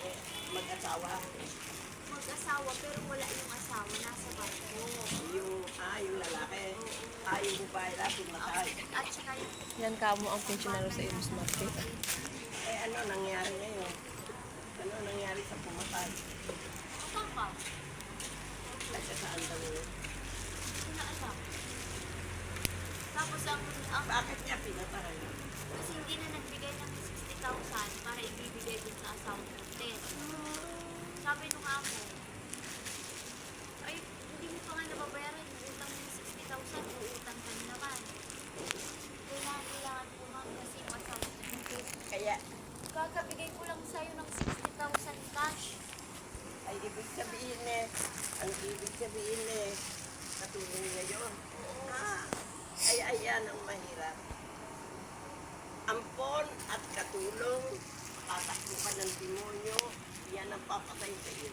Eh, mag-asawa. Mag-asawa pero wala yung asawa, nasa barko. Yung lalaki. Yung babae lang pumatay. At saka yung Yan kamo ang pensionero sa Imus Market. Eh, ano nangyari ngayon? Ano nangyari sa pumatay? saan ka? Kasi saan daw yun? Hindi na alam. Tapos ang Bakit niya pinatay? kasi hindi na nagbigay ng 60,000 para ibibigay dun sa asawa ng Ted. Sabi nung amo, ay, hindi mo pa nga nababayaran yung utang mo ng 60,000, uutang ka na naman. Kailangan po ma'am kasi yung asawa ng Ted. Kaya, Kakabigay ko lang sa'yo ng 60,000 cash. ang ibig sabihin katulong niya yun. Ayan ang mahirap. Ampon at katulong, tatakbo ka ng demonyo, yan ang papatay sa iyo.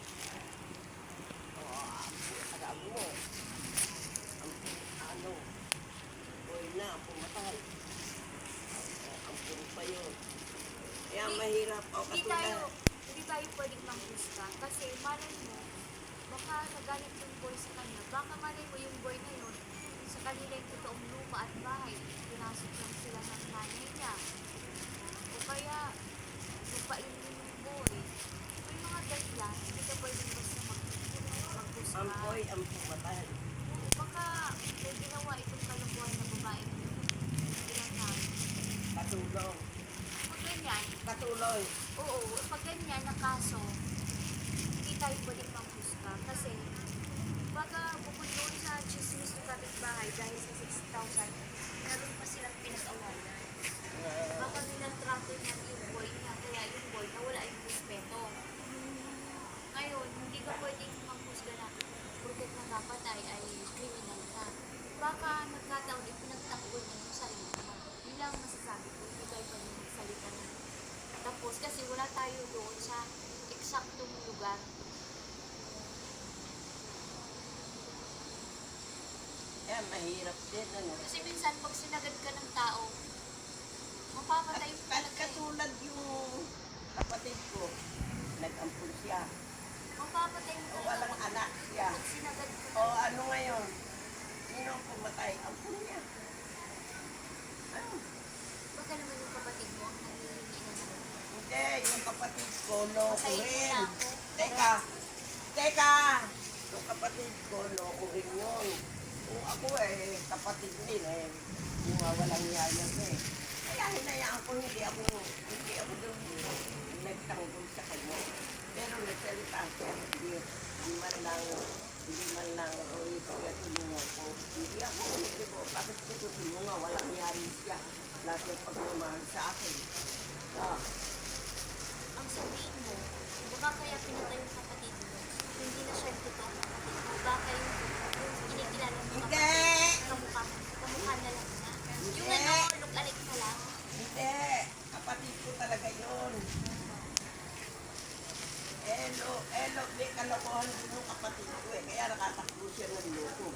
Alam mo, ano, boy na, pumatay. Ampon pa yun. Kaya mahirap o katulad. Hindi tayo pwedeng manghusga kasi malay mo, baka nagalit yung boy sa kanya. Baka malay mo yung boy na yun, sa kanila yung totoong lupa at bahay. Pinasok lang sila ng nanay niya. O kaya, lupain din yung boy. May mga dahilan, hindi ka pwedeng basta manghusga. Ampoy ang pumatay. Baka may ginawa itong kalukuhan na babae niyo. Hindi lang namin. Katulong. Pag ganyan, Katuloy. oo, pag ganyan na kaso, hindi tayo pwedeng manghusga kasi baka bukod doon sa chismis ng kapitbahay dahil sa 6,000, meron pa silang pinag-awayan. Baka nilang-trato niya yung boy niya, kaya yung boy nawala yung respeto. Ngayon, hindi ka pwedeng manghusga na porket nakapatay ay criminal ka. Baka nagkataon ipinagtanggol niya yung sarili mo. Yun lang masasabi ko, hindi tayo pwedeng magsalita na. Tapos kasi wala tayo doon sa eksaktong lugar. Kaya mahirap din, ano. Kasi minsan pag sinagad ka ng tao, mapapatay mo talaga eh. Katulad yung kapatid ko, nag-ampun siya. Mapapatay mo O talaga walang anak siya. pag sinagad ka O ng ano ngayon? Sino ang pumatay? Ampun niya. Ano? baka naman yung kapatid mo ang nangihingi na naman. Hindi, yung kapatid ko, loko Patayin mo rin. na ako. Teka! Yung kapatid ko, loko rin yun. Kung ako kapatid din yung walang yaya ko Kaya hinayaan ko, hindi ako doon nagtanggol sa kanya. Pero nagsalita siya, hindi man lang, siya tulungan ko. Hindi ako, hindi ko, bakit ko tutulungan? Walang yari siya. Lahat ng pagmamahal sa akin. Ang sabihin mo, baka kaya pinatay yung kapatid mo, hindi na siya yung totoong kapatid mo. Baka yung inikilala mo Hindi! kapatid, kamukha na lang na. Yung ano, look-alike na lang. Hindi, kapatid ko talaga yun. May kalokohan din yung kapatid ko kaya nakatakbo siya ng loko.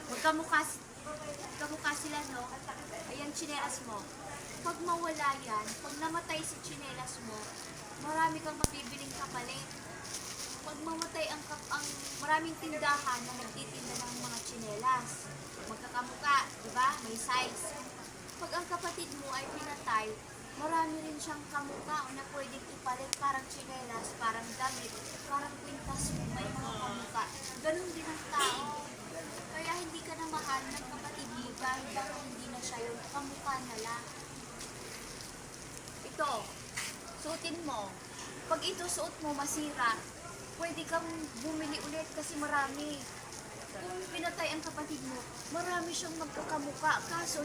Magkamukha sila, no? Ayan, tsinelas mo. Pag mawala yan, pag namatay si tsinelas mo, marami kang mabibiling kapalit. Pag mamatay ang maraming tindahan na nagtitinda ng mga tsinelas. Magkakamukha, di ba? May size. Pag ang kapatid mo ay pinatay, marami rin siyang kamukha na pwedeng ipalit, parang tsinelas, parang damit, parang kwintas mo, may mga kamukha. Ganun din ang tao. Kaya hindi ka na mahal ng kapatid mo dahil baka hindi na siya yung kamukha na lang. Ito, suotin mo. Pag ito suot mo, masira, pwede kang bumili ulit kasi marami. Kung pinatay ang kapatid mo, marami siyang magkakamukha. Kaso,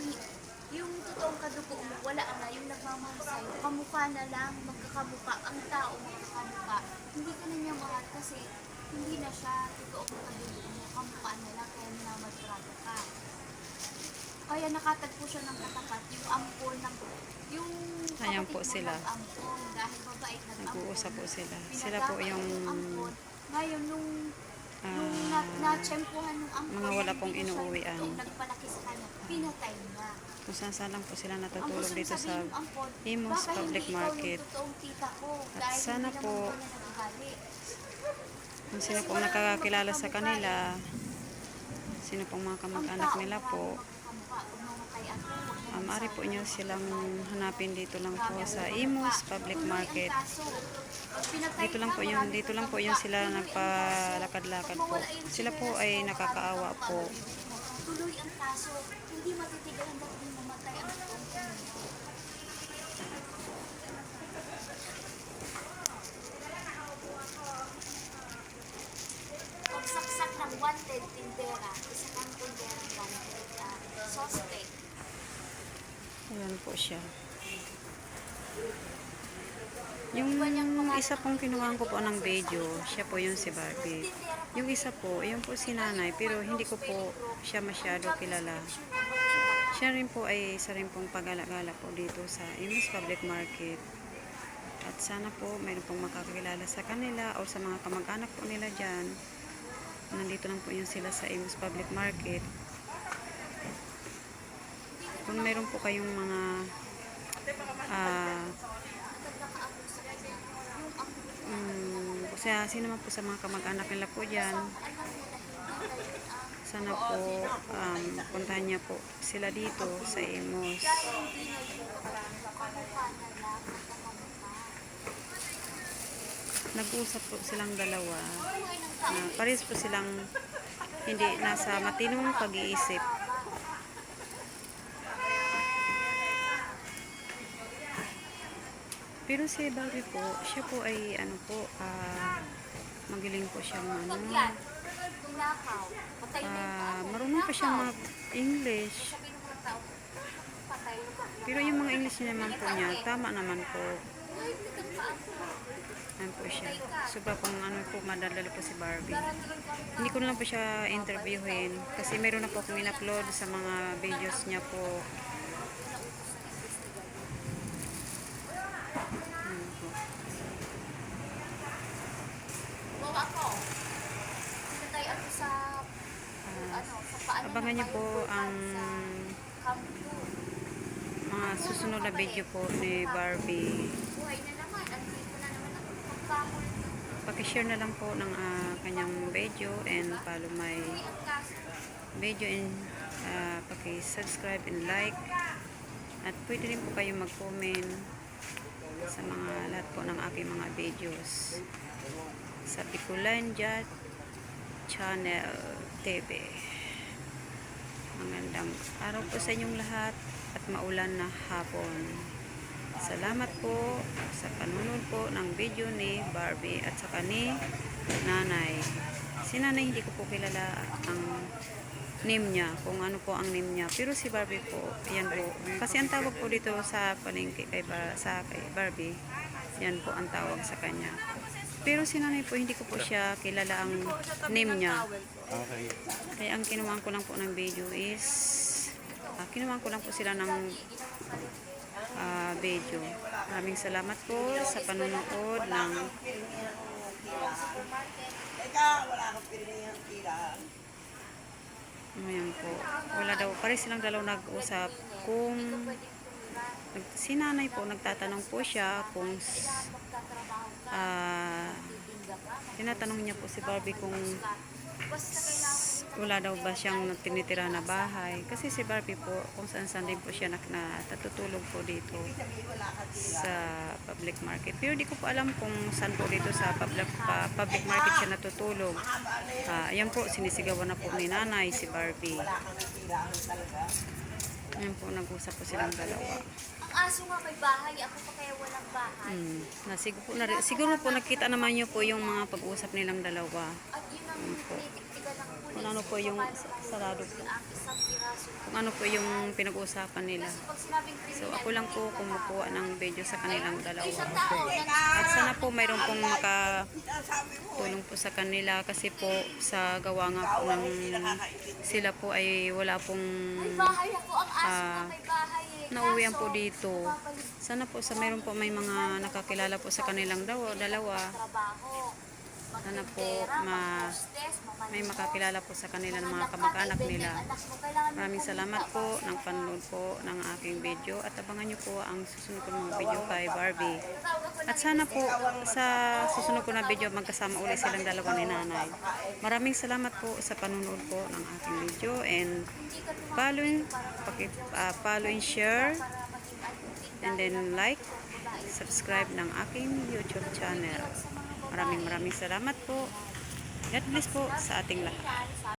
yung totoong kadugo mo, wala na. Yung nagmamahal sa'yo, kamukha na lang, magkakamukha. Ang tao, magkakamukha. Hindi ka na niya mahal kasi hindi na siya totoong kadugo mo. Kamukha na lang, kaya minamadtrato ka. Kaya nakatagpo siya ng katapat, yung ampon ng yung Ayan kapatid po mo sila. nag-ampon dahil mabait nag-ampon. Nag-uusap po sila. Sila Pinagapa po yung ampon. Ngayon, nung na-tsempuhan ng ampon, mga wala pong hindi na siya inuuwian. yung nagpalaki sa kanya, pinatay na. Kung saan lang po sila natutulog Ang dito gusto sa sabihin ng ampon, Imus baka Public hindi Market. ikaw yung totoong tita ko. At Dahil sana hindi po, naman ikaw nag-ugali. kung sino pong nakakakilala sa kanila, sino pong mga kamag-anak nila po, maaari po nyo silang hanapin dito lang po sa Imus Public Market. Dito lang po yung sila nagpalakad-lakad po. Sila po ay nakakaawa po. Tuloy ang kaso, hindi matitigil hanggang hindi mamatay ang totoong. Pagsaksak ng wanted tindera, isa kang tinderang wanted, suspect. Ayan po siya. Yung isa pong kinuhaan ko po ng video, siya po yung si Barbie. Yung isa po, yun po si nanay, pero hindi ko po siya masyado kilala. Siya rin po ay isa rin pong pagala-gala po dito sa Imus Public Market. At sana po mayroon pong makakilala sa kanila o sa mga kamag-anak po nila dyan. Nandito lang po yun sila sa Imus Public Market. Kung mayroon po kayong mga sino man po sa mga kamag-anak nila po dyan, sana po puntahan niya po sila dito sa Imus. Nag-usap po silang dalawa. Parehas po silang hindi nasa matinong pag-iisip. Pero si Barbie po, siya po ay magaling po siyang marunong po siyang mag-English. Pero yung mga English naman po niya, tama naman po. Ayan po siya. Sobra pong madadali po si Barbie. Hindi ko na lang po siya interviewin kasi meron na po akong in-upload sa mga videos niya po. Abangan niyo po ang mga susunod na video po ni Barbie. Pakishare na lang po ng kanyang video and follow my video and paki-subscribe and like. At pwede rin po kayo mag-comment sa mga lahat po ng aking mga videos sa Bicolandia Channel TV. Magandang araw po sa inyong lahat at maulan na hapon. Salamat po sa panunod po ng video ni Barbie at saka ni nanay. Si nanay hindi ko po kilala ang name niya, kung ano po ang name niya. Pero si Barbie po, yan po. Kasi ang tawag po dito sa palengke kay Barbie, yan po ang tawag sa kanya. Pero si nanay po, hindi ko po siya kilala ang name niya. Okay. Kaya ang kinuhaan ko lang po ng video is, kinuhaan ko lang po sila ng video. Maraming salamat po sa panonood ng Teka, wala akong pinilihang tira. ayan po. Wala daw, pare silang dalaw nag-usap kung si nanay po, nagtatanong po siya kung tinatanong niya po si Barbie kung wala daw ba siyang tinitira na bahay. Kasi si Barbie po, kung saan-saan din po siya natutulog po dito sa public market. Pero di ko po alam kung saan po dito sa public market siya natutulog. Ayan po, sinisigawan na po ni nanay si Barbie. Ayan po, nag-usap po silang dalawa. Ang aso nga may bahay, ako pa kaya walang bahay. Siguro po nakita naman niyo po yung mga pag-usap nilang dalawa. At yun ang tinitignan ng pulis. Kung ano po yung sarado po. Ang isang piraso. Kung ano po yung pinag-uusapan nila. Kasi pag sinabing So ako lang po kumukuha ng video sa kanilang dalawa. isang tao, At sana po mayroon pong makatulong po sa kanila kasi po sa gawa nga po ng sila po ay wala pong may bahay ako, ang aso nga may bahay eh. nauwian Kaso, po dito. Sana po sa mayroon po may mga nakakilala po sa kanilang dalawa. trabaho. Sana po magtindera, mag-hostess, may mamalimos. makakilala po sa kanila ng mga Anak ka, kamag-anak kaibigan nila. ng anak mo, kailangan mo Maraming kumita salamat po para sa ng anak. panonood po ng aking video at abangan nyo po ang susunod ko mga video kay Barbie. Tatawag ako At ng sana po sa susunod ko na video magkasama ulit silang dalawa ni nanay. Maraming salamat po sa panonood po ng aking video and hindi ka following, follow and share para maging advocate and then like, babae. subscribe ng aking YouTube channel. Sa mga babae. Maraming salamat po. God bless po sa ating lahat. Yan,